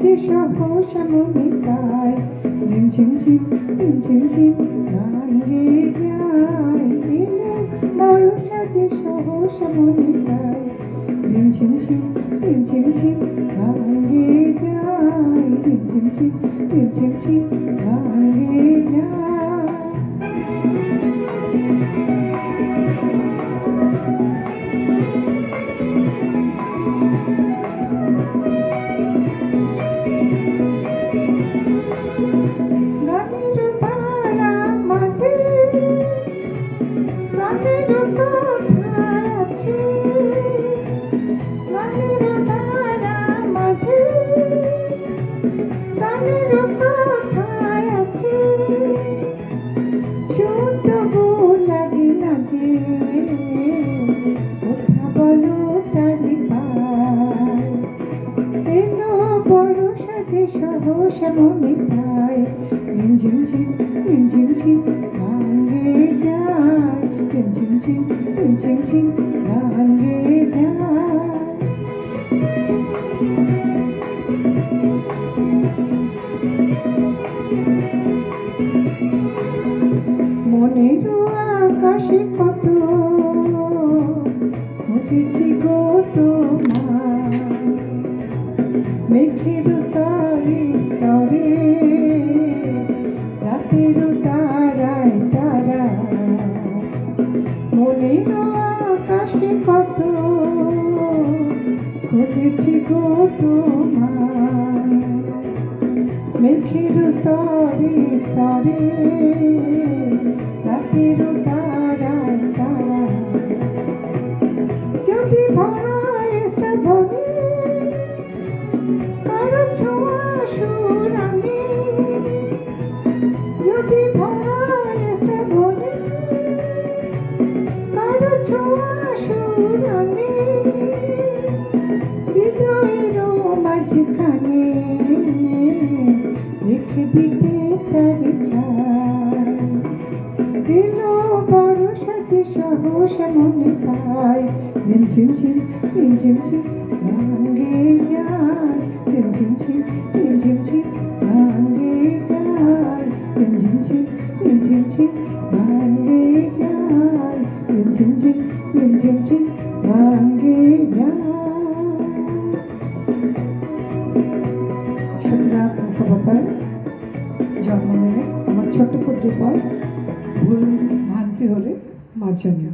সাজে সহসা মনে তাই রিমঝিম ঝিম রিমঝিম ঝিম গান গেয়ে যায় এলো বড় সাজে সহসা মনে তাই রিমঝিম ঝিম রিমঝিম ঝিম গান গেয়ে যায় রিমঝিম ঝিম রিমঝিম ঝিম গান গেয়ে যায়। গানের তারা মাঝে প্রাণের কথা আছে গানের তারা মাঝে প্রাণের কথা আছে সুর তবু লাগে না যে কথা বলো তারি পায় এলো বড় সাজে সহসা মনে তাই রিমঝিম ঝিম রিমঝিম ঝিম গান গেয়ে যায় রিমঝিম ঝিম রিমঝিম ঝিম গান গেয়ে যায়। মনেরও আকাশে কত খুঁজেছি গো তোমার মেঘের স্তরে স্তরে রাতের তারায় তারা মনের আকাশে কত খুঁজেছি গো তোমার মেঘের স্তরে স্তরে রাতের তারায় তারা যদি ভরায় শ্রাবণে কারো ছোঁয়া সুরানে যদি ভরায় শ্রাবণে কারো ছোঁয়া সুরানে হৃদয়ের মাঝখানে রেখে দিতে তার ছায় এলো বড় সাজে সহসা মনে তাই রিমঝিম ঝিম রিমঝিম ঝিম গান গেয়ে যায় রিমঝিম ঝিম রিমঝিম ঝিম গান গেয়ে যায় রিমঝিম ঝিম রিমঝিম ঝিম গান গেয়ে যায় রিমঝিম ঝিম রিমঝিম ঝিম গান গেয়ে যায়। সত্যনাথ মুখোপাধ্যায় জন্মদিনে আমার ছোট্ট পুত্র পর ভুল ভ্রান্তি হলে মার্জনীয়।